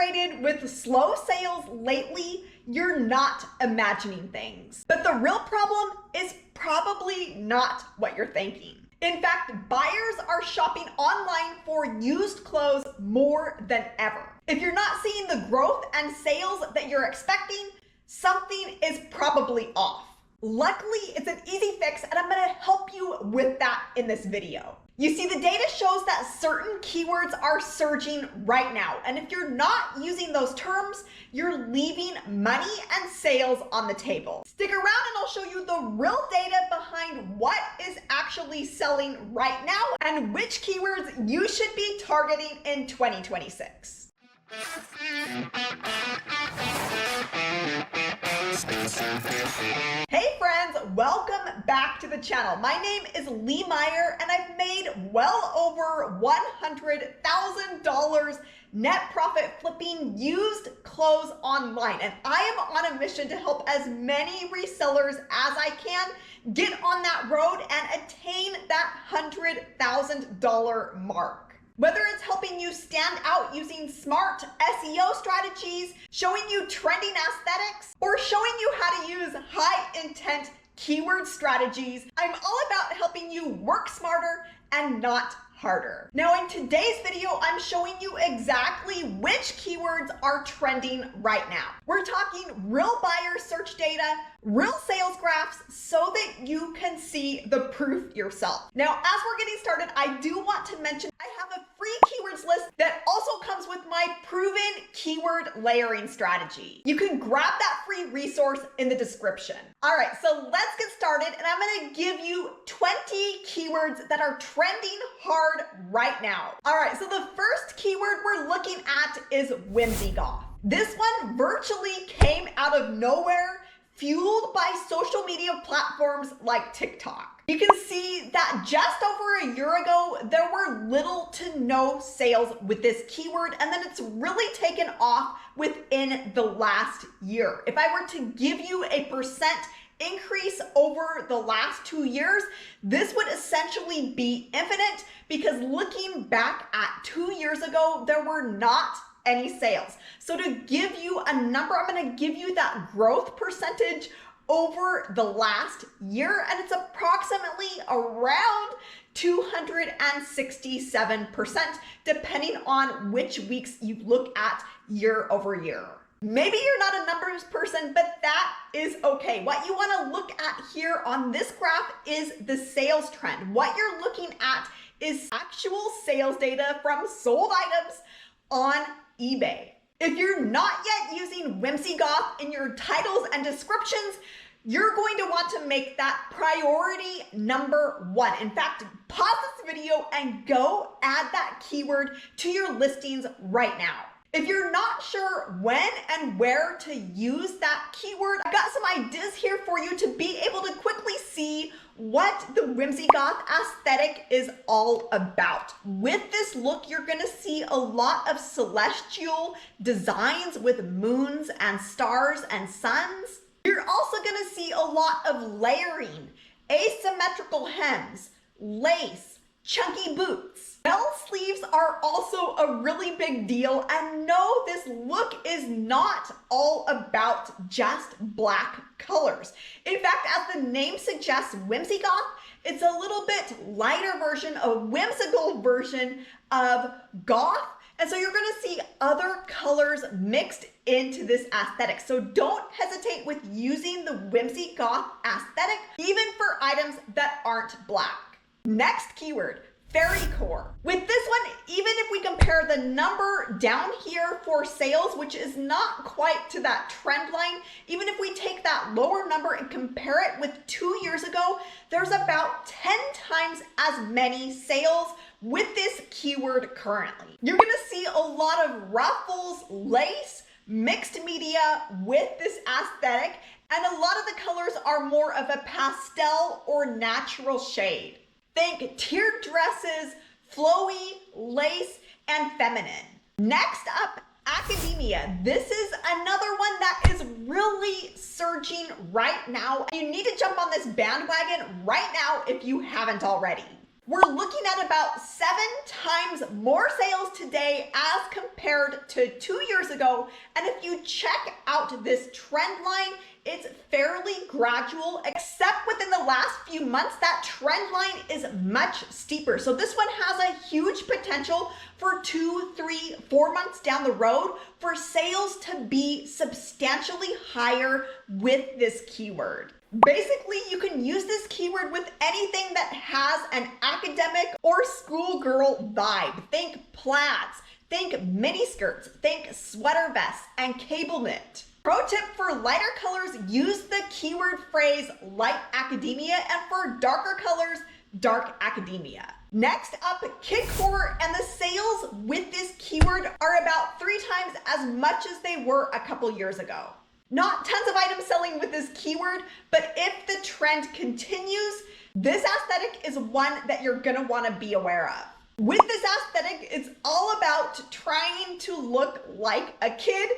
frustrated with slow sales lately, you're not imagining things. But the real problem is probably not what you're thinking. In fact, buyers are shopping online for used clothes more than ever. If you're not seeing the growth and sales that you're expecting, something is probably off. Luckily, it's an easy fix, and I'm gonna help you with that in this video. You see, the data shows that certain keywords are surging right now, and if you're not using those terms, you're leaving money and sales on the table. Stick around and I'll show you the real data behind what is actually selling right now and which keywords you should be targeting in 2026. Hey friends, welcome back to the channel. My name is LeeMeier and I've made well over $100,000 net profit flipping used clothes online. And I am on a mission to help as many resellers as I can get on that road and attain that $100,000 mark. Whether it's helping you stand out using smart SEO strategies, showing you trending aesthetics, or showing you how to use high intent keyword strategies, I'm all about helping you work smarter and not harder. Now in today's video, I'm showing you exactly which keywords are trending right now. We're talking real buyer search data, real sales graphs, so that you can see the proof yourself. Now, as we're getting started, I do want to mention I have a free keywords list that also comes with my proven keyword layering strategy. You can grab that free resource in the description. All right, so let's get started, and I'm gonna give you 20 keywords that are trending hard right now. All right, so the first keyword we're looking at is Whimsygoth. This one virtually came out of nowhere, fueled by social media platforms like TikTok. You can see that just over a year ago, there were little to no sales with this keyword, and then it's really taken off within the last year. If I were to give you a percent increase over the last 2 years, this would essentially be infinite, because looking back at 2 years ago, there were not any sales. So to give you a number, I'm gonna give you that growth percentage over the last year, and it's approximately around 267%, depending on which weeks you look at year over year. Maybe you're not a numbers person, but that is okay. What you wanna look at here on this graph is the sales trend. What you're looking at is actual sales data from sold items on eBay. If you're not yet using Whimsygoth in your titles and descriptions, you're going to want to make that priority number one. In fact, pause this video and go add that keyword to your listings right now. If you're not sure when and where to use that keyword, I've got some ideas here for you to be able to quickly see what the Whimsygoth aesthetic is all about. With this look, you're gonna see a lot of celestial designs with moons and stars and suns. You're also gonna see a lot of layering, asymmetrical hems, lace, chunky boots. Bell sleeves are also a really big deal, and no, this look is not all about just black colors. In fact, as the name suggests, Whimsygoth, it's a little bit lighter version, a whimsical version of goth. And so you're gonna see other colors mixed into this aesthetic. So don't hesitate with using the Whimsygoth aesthetic, even for items that aren't black. Next keyword, Fairycore. With this one, even if we compare the number down here for sales, which is not quite to that trend line, even if we take that lower number and compare it with 2 years ago, there's about 10 times as many sales with this keyword currently. You're gonna see a lot of ruffles, lace, mixed media with this aesthetic, and a lot of the colors are more of a pastel or natural shade. Think tiered dresses, flowy, lace, and feminine. Next up, academia. This is another one that is really surging right now. You need to jump on this bandwagon right now if you haven't already. We're looking at about 7 times more sales today as compared to 2 years ago. And if you check out this trend line, it's fairly gradual, except within the last few months, that trend line is much steeper. So this one has a huge potential for 2, 3, 4 months down the road for sales to be substantially higher with this keyword. Basically, you can use this keyword with anything that has an academic or schoolgirl vibe. Think plaids, think miniskirts, think sweater vests, and cable knit. Pro tip for lighter colors, use the keyword phrase light academia, and for darker colors, dark academia. Next up, Kidcore, and the sales with this keyword are about 3 times as much as they were a couple years ago. Not tons of items selling with this keyword, but if the trend continues, this aesthetic is one that you're gonna wanna be aware of. With this aesthetic, it's all about trying to look like a kid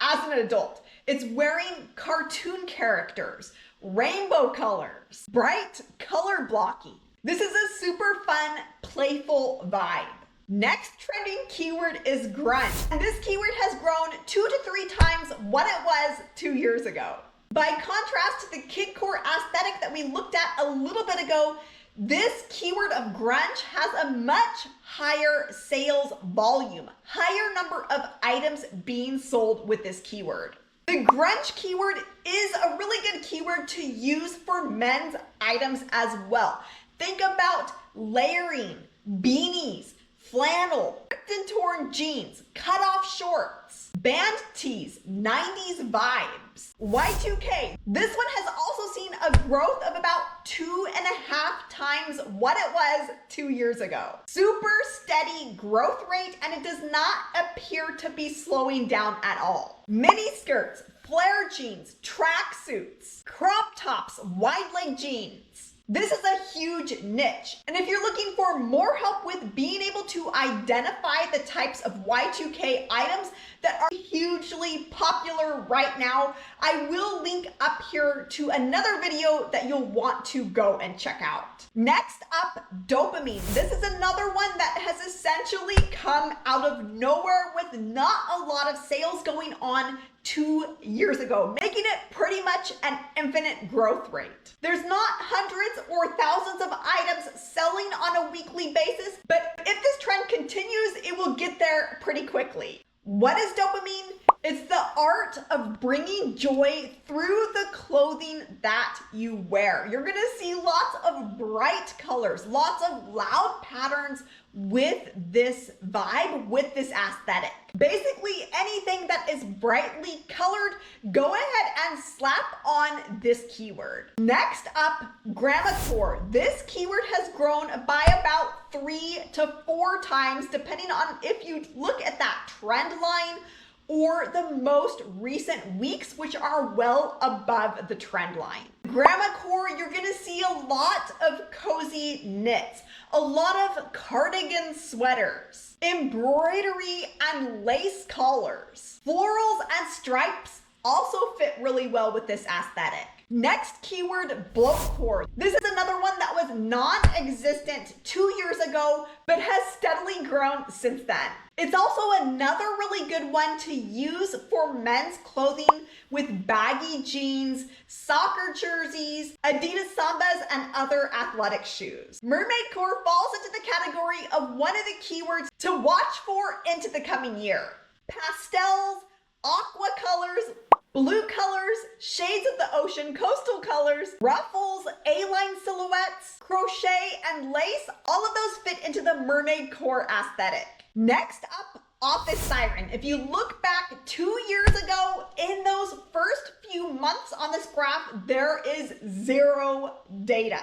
as an adult. It's wearing cartoon characters, rainbow colors, bright color blocking. This is a super fun, playful vibe. Next trending keyword is grunge. And this keyword has grown 2 to 3 times what it was 2 years ago. By contrast to the Kidcore aesthetic that we looked at a little bit ago, this keyword of grunge has a much higher sales volume, higher number of items being sold with this keyword. The grunge keyword is a really good keyword to use for men's items as well. Think about layering, beanies, flannel, ripped and torn jeans, cut off shorts, band tees, 90s vibes. Y2K. This one has also seen a growth of about 2.5 times what it was 2 years ago. Super steady growth rate, and it does not appear to be slowing down at all. Mini skirts, flare jeans, track suits, crop tops, wide leg jeans. This is a huge niche. And if you're looking for more help with being able to identify the types of Y2K items that are hugely popular right now, I will link up here to another video that you'll want to go and check out. Next up, dopamine. This is another one that has essentially come out of nowhere with not a lot of sales going on 2 years ago, making it pretty much an infinite growth rate. There's not hundreds or thousands of items selling on a weekly basis, but if this trend continues, it will get there pretty quickly. What is dopamine? It's the art of bringing joy through the clothing that you wear. You're gonna see lots of bright colors, lots of loud patterns with this vibe, with this aesthetic. Basically, anything that is brightly colored, go ahead and slap on this keyword. Next up, Grandmacore. This keyword has grown by about 3 to 4 times, depending on if you look at that trend line or the most recent weeks, which are well above the trend line. Grandmacore, you're gonna see a lot of cozy knits, a lot of cardigan sweaters, embroidery and lace collars. Florals and stripes also fit really well with this aesthetic. Next keyword, bloatcore. This is another one that was non-existent 2 years ago, but has steadily grown since then. It's also another really good one to use for men's clothing with baggy jeans, soccer jerseys, Adidas Sambas, and other athletic shoes. Mermaidcore falls into the category of one of the keywords to watch for into the coming year. Pastels, aqua colors, blue colors, shades of the ocean, coastal colors, ruffles, A-line silhouettes, crochet, and lace, all of those fit into the Mermaidcore aesthetic. Next up, office siren. If you look back 2 years ago, in those first few months on this graph, there is 0 data.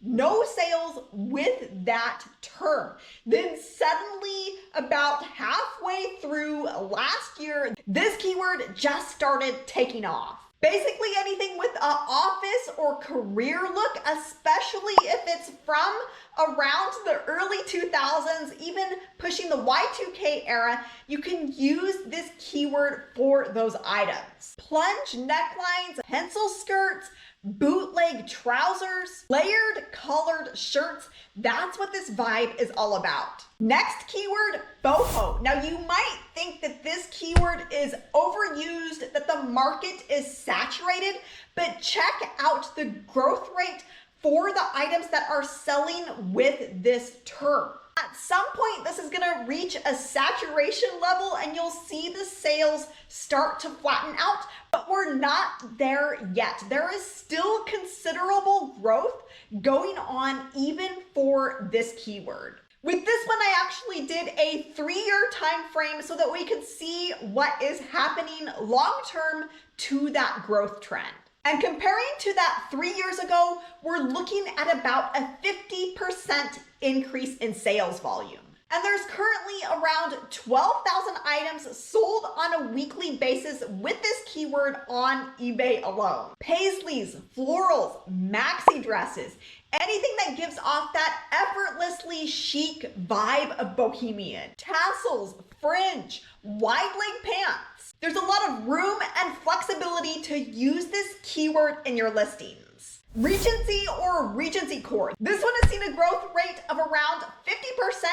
No sales with that term. Then suddenly, about halfway through last year, this keyword just started taking off. Basically anything with an office or career look, especially if it's from around the early 2000s, even pushing the Y2K era, you can use this keyword for those items. Plunge necklines, pencil skirts, bootleg trousers, layered colored shirts. That's what this vibe is all about. Next keyword, boho. Now you might think that this keyword is overused, that the market is saturated, but check out the growth rate for the items that are selling with this term. At some point, this is gonna reach a saturation level and you'll see the sales start to flatten out, but we're not there yet. There is still considerable growth going on even for this keyword. With this one, I actually did a 3-year time frame so that we could see what is happening long-term to that growth trend. And comparing to that 3 years ago, we're looking at about a 50% increase in sales volume. And there's currently around 12,000 items sold on a weekly basis with this keyword on eBay alone. Paisleys, florals, maxi dresses, anything that gives off that effortlessly chic vibe of bohemian. Tassels, fringe, wide leg pants. There's a lot of room and flexibility to use this keyword in your listings. Regency or regency core. This one has seen a growth rate of around 50%,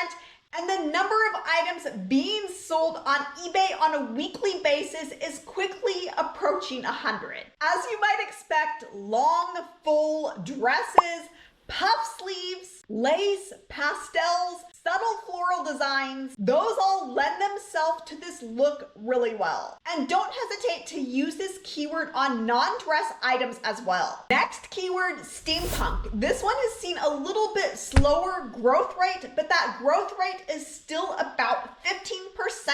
and the number of items being sold on eBay on a weekly basis is quickly approaching 100. As you might expect, long, full dresses, puff sleeves, lace, pastels, subtle floral designs, those all lend themselves to this look really well. And don't hesitate to use this keyword on non-dress items as well. Next keyword, steampunk. This one has seen a little bit slower growth rate, but that growth rate is still about 15%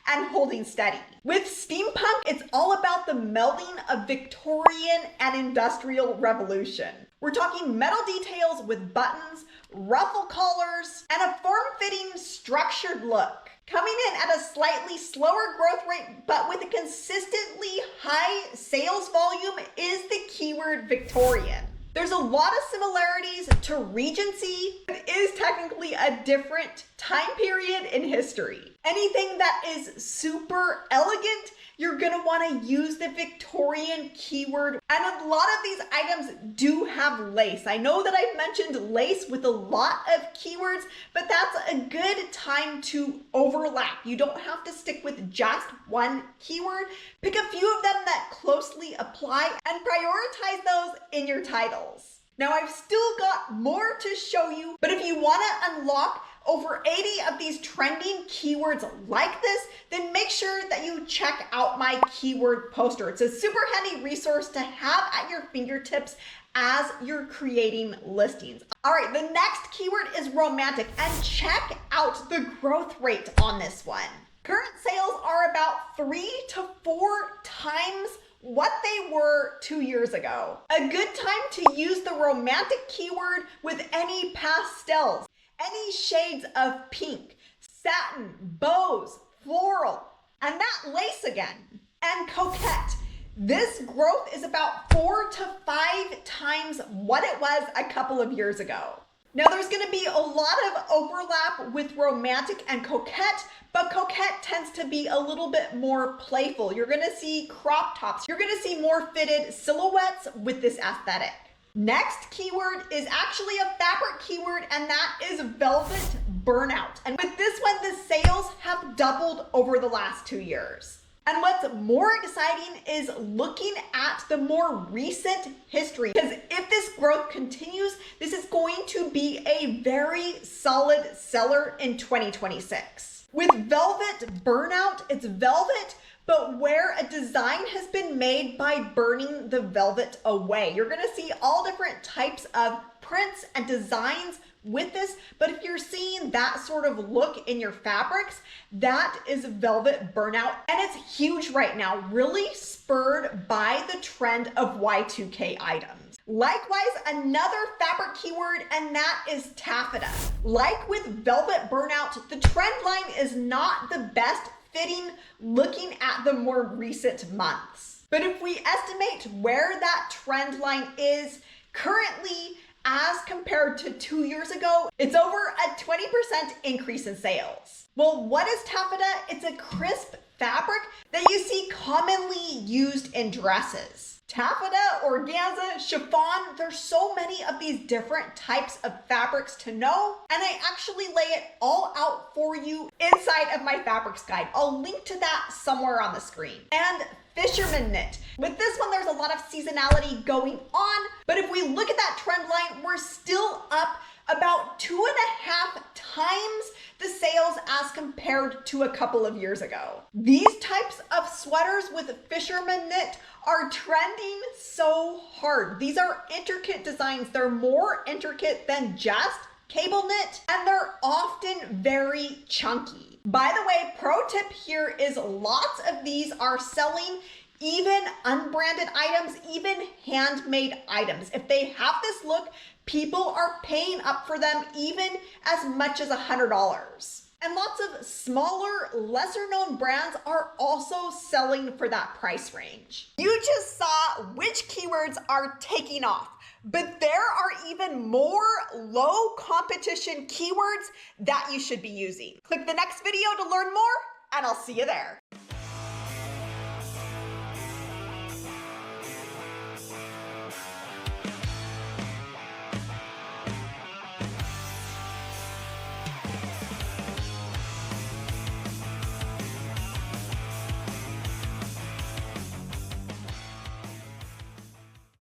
and holding steady. With steampunk, it's all about the melding of Victorian and Industrial Revolution. We're talking metal details with buttons, ruffle collars, and a form-fitting structured look. Coming in at a slightly slower growth rate, but with a consistently high sales volume is the keyword Victorian. There's a lot of similarities to Regency. It is technically a different time period in history. Anything that is super elegant, you're gonna wanna use the Victorian keyword. And a lot of these items do have lace. I know that I've mentioned lace with a lot of keywords, but that's a good time to overlap. You don't have to stick with just one keyword. Pick a few of them that closely apply and prioritize those in your titles. Now I've still got more to show you, but if you wanna unlock over 80 of these trending keywords like this, then make sure that you check out my keyword poster. It's a super handy resource to have at your fingertips as you're creating listings. All right, the next keyword is romantic, and check out the growth rate on this one. Current sales are about 3 to 4 times what they were 2 years ago. A good time to use the romantic keyword with any pastels, any shades of pink, satin, bows, floral, and that lace again, and coquette. This growth is about 4 to 5 times what it was a couple of years ago. Now there's gonna be a lot of overlap with romantic and coquette, but coquette tends to be a little bit more playful. You're gonna see crop tops. You're gonna see more fitted silhouettes with this aesthetic. Next keyword is actually a fabric keyword, and that is velvet burnout. And with this one, the sales have doubled over the last 2 years. And what's more exciting is looking at the more recent history, because if this growth continues, this is going to be a very solid seller in 2026. With velvet burnout, it's velvet, but where a design has been made by burning the velvet away. You're gonna see all different types of prints and designs with this, but if you're seeing that sort of look in your fabrics, that is velvet burnout, and it's huge right now, really spurred by the trend of Y2K items. Likewise, another fabric keyword, and that is taffeta. Like with velvet burnout, the trend line is not the best fitting looking at the more recent months. But if we estimate where that trend line is currently as compared to 2 years ago, it's over a 20% increase in sales. Well, what is taffeta? It's a crisp fabric that you see commonly used in dresses. Taffeta, organza, chiffon, there's so many of these different types of fabrics to know, and I actually lay it all out for you inside of my fabrics guide. I'll link to that somewhere on the screen. And Fisherman knit. With this one, there's a lot of seasonality going on, but if we look at that trend line, we're still up about 2.5 times the sales as compared to a couple of years ago. These types of sweaters with Fisherman knit are trending so hard. These are intricate designs. They're more intricate than just cable knit, and they're often very chunky. By the way, pro tip here is lots of these are selling even unbranded items, even handmade items. If they have this look, people are paying up for them even as much as $100. And lots of smaller, lesser known brands are also selling for that price range. You just saw which keywords are taking off, but there are even more low competition keywords that you should be using. Click the next video to learn more, and I'll see you there.